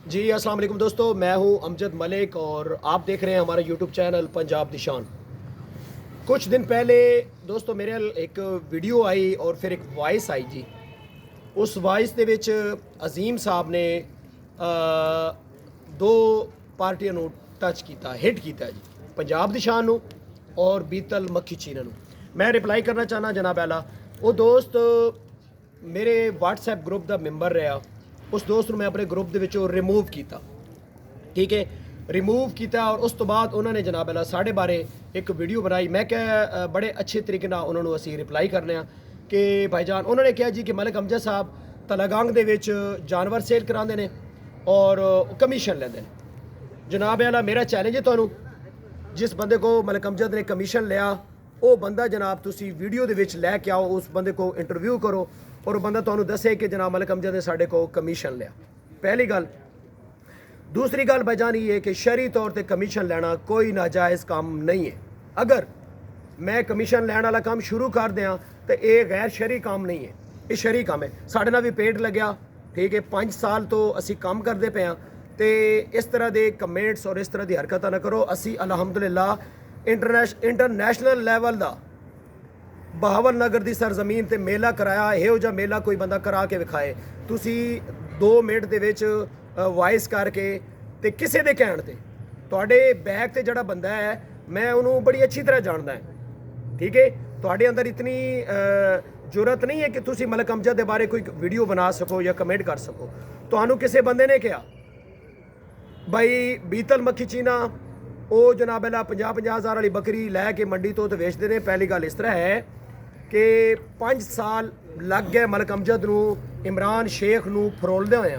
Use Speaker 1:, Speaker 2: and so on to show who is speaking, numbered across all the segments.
Speaker 1: जी अस्सलाम वालेकुम दोस्तों, मैं हूं अमजद मलिक और आप देख रहे हैं हमारा यूट्यूब चैनल पंजाब निशान। कुछ दिन पहले दोस्तों मेरे एक वीडियो आई और फिर एक वॉइस आई जी। उस वॉइस ਦੇ ਵਿੱਚ अजीम साहब ने दो ਪਾਰਟੀਆਂ ਨੂੰ ਟੱਚ ਕੀਤਾ, ਹਿੱਟ ਕੀਤਾ ਜੀ, पंजाब निशान ਨੂੰ और बीतल मक्खी चीना ਨੂੰ। मैं रिप्लाई करना चाहना जनाब आला, वो दोस्त मेरे WhatsApp ग्रुप ਦਾ ਮੈਂਬਰ ਰਿਹਾ। उस दोस्त ਨੂੰ मैं अपने ग्रुप ਦੇ ਵਿੱਚੋਂ ਰਿਮੂਵ ਕੀਤਾ, ठीक है, रिमूव किया। और उस तो बाद उन्होंने जनाब अल्लाह साढ़े बारे एक वीडियो बनाई। मैं क्या बड़े अच्छे तरीके नाल उन्होंने असी रिप्लाई करने कि भाईजान, उन्होंने कहा जी कि मलिक अमजद साहब तलागंग दे विच जानवर सेल कराते हैं और कमीशन लेंदे ने। जनाब अल्लाह मेरा चैलेंज है तुहानू, जिस बंदे को मलिक अमजद ने कमीशन लिया वो बंदा जनाब तुसी वीडियो दे विच लैके आओ, उस बंदे को इंटरव्यू करो और बंदा तुहानू दसे कि जनाब मलिक अमजद ने साढ़े को कमीशन लिया। पहली गल। दूसरी गल भाईजान ये है कि शरी तौर पर कमीशन लेना कोई नाजायज़ काम नहीं है। अगर मैं कमीशन लैन वाला काम शुरू कर दियाँ तो ये गैर शरी काम नहीं है, ये शरी काम है। साढ़े नाल भी पेड लग्या, ठीक है, 5 साल तो असी काम करते पे हाँ। तो इस तरह के कमेंट्स और इस तरह की हरकत ना करो। असी अलहमदुलिल्लाह इंटरनेशनल लैवल का बहावल नगर की सरजमीन ते मेला कराया। इहो जिहा मेला कोई बंदा करा के विखाए। तुसी 2 मिनट दे विच वॉइस करके ते किसी के कहण ते तुहाडे बैक ते जिहड़ा बंदा है मैं उन्होंने बड़ी अच्छी तरह जानदा है, ठीक है। तुहाडे अंदर इतनी जरूरत नहीं है कि तुसी मलिक अमजद के बारे कोई वीडियो बना सको या कमेंट कर सको। तुहानू किसी बंदे ने कहा भाई बीतल मक्खी चीना वो जनाब अल्लाह 50-50 हज़ार वाली बकरी लैके मंडी तो वेचते हैं। पहली गल इस तरह है कि 5 साल लग गए मलिक अमजद नूं इमरान शेख नूं फरोलदे होए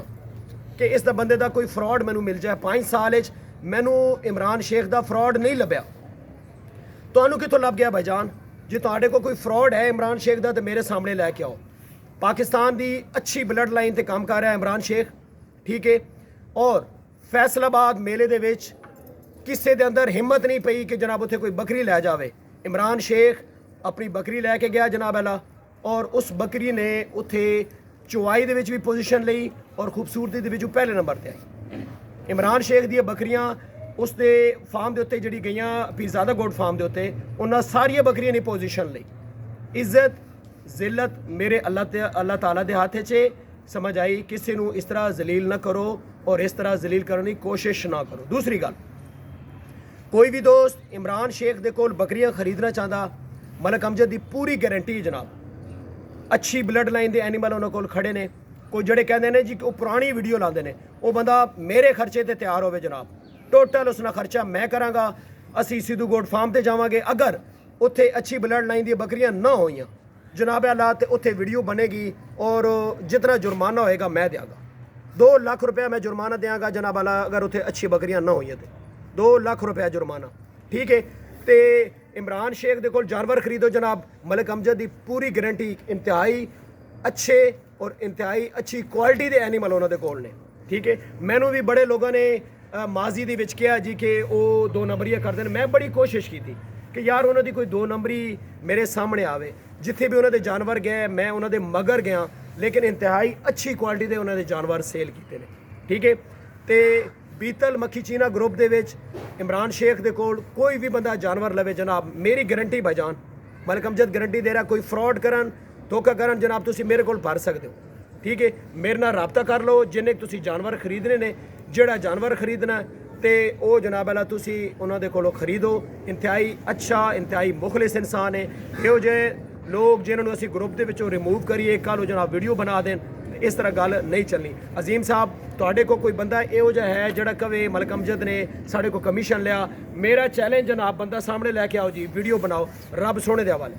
Speaker 1: कि इस बंदे का कोई फ्रॉड मैनू मिल जाए। 5 साल मैनू इमरान शेख का फ्रॉड नहीं लभ्या। तुहानू कितों लभ गया भाईजान? जे तुहाडे को कोई फ्रॉड है इमरान शेख का तो मेरे सामने लैके आओ। पाकिस्तान की अच्छी ब्लड लाइन से काम कर रहा है इमरान शेख, ठीक है। और फैसलाबाद मेले दे विच किसी के अंदर हिम्मत नहीं पई कि जनाब उत्थे कोई बकरी लै जाए। इमरान शेख अपनी बकरी लैके गया जनाब अला, और उस बकरी ने उत्थे चुवाई दे विच भी पोजीशन लई और खूबसूरती दे विच पहले नंबर पर आई। इमरान शेख दी बकरियां उसके फार्म के उत्ते जिहड़ी गईयां पीरज़ादा गोड फार्म के उत्ते, उन्हां सारिया बकरियां ने पोजीशन लई। इज्जत जिल्लत मेरे अल्लाह ताला दे हाथ च समझ आई। किसी नूं इस तरह जलील ना करो और इस तरह जलील करने की कोशिश ना करो। दूसरी गल, कोई भी दोस्त इमरान शेख दे कोल बकरियां खरीदना चाहता, मलिक अमजद की पूरी गारंटी जनाब। अच्छी ब्लड लाइन के एनीमल उन्होंने कोल खड़े ने। कोई जड़े कहते हैं जी वो पुरानी वीडियो लाते हैं, वो बंदा मेरे खर्चे ते तैयार होवे जनाब, टोटल उसका खर्चा मैं कराँगा। असी सिद्धू गोड फार्म पर जावांगे। अगर उत्थे अच्छी ब्लड लाइन दी बकरियां ना होईयां जनाब अल्लाह तो उत्थे वीडियो बनेगी और जितना जुर्माना होएगा मैं देंगा। 2 लाख रुपया मैं जुर्माना देंगा जनाब अल्लाह, अगर उत्थे अच्छी बकरियां ना होईयां तो 2 लाख रुपया जुर्माना, ठीक है। तो इमरान शेख दे कोल जानवर खरीदो जनाब, मलिक अमजद की पूरी गारंटी, इंतहाई अच्छे और इंतहाई अच्छी क्वालिटी के एनीमल उन्होंने कोल ने, ठीक है। मैनू भी बड़े लोगों ने माजी दे विच कहा जी कि वो 2 नंबरियां करते हैं। मैं बड़ी कोशिश की थी कि यार उन्होंने कोई 2 नंबरी मेरे सामने आवे। जिथे भी उन्होंने जानवर गए मैं उन्होंने मगर गया, लेकिन इंतहाई अच्छी क्वालिटी के उन्होंने जानवर सेल किए हैं, ठीक है। तो बीतल मक्खी चीना ग्रुप दे विच इमरान शेख दे कोल कोई भी बंदा जानवर लवे जनाब, मेरी गारंटी भाईजान, मलिक अमजद गारंटी दे रहा, कोई फ्रॉड करन धोखा करन जनाब तुसी मेरे कोल भर सकते हो, ठीक है। मेरे नाल राबता कर लो जिन्हें तुसी जानवर खरीदने ने। जिहड़ा जानवर खरीदना तो वो जनाब अला तुसी उन्होंने कोलों खरीदो। इंतहाई अच्छा, इंतहाई मुखलिस इंसान है। इहो जे लोग जिन्होंने असी ग्रुप के विचों रिमूव करिए कल जनाब वीडियो बना दें, इस तरह गल नहीं चलनी। अजीम साहब तुहाडे को कोई बंदा इहो जिहा है जिहड़ा कहे मलिक अमजद ने साढ़े को कमीशन लिया, मेरा चैलेंज जनाब बंदा सामने लैके आओ जी, वीडियो बनाओ, रब सोने दे हवाले।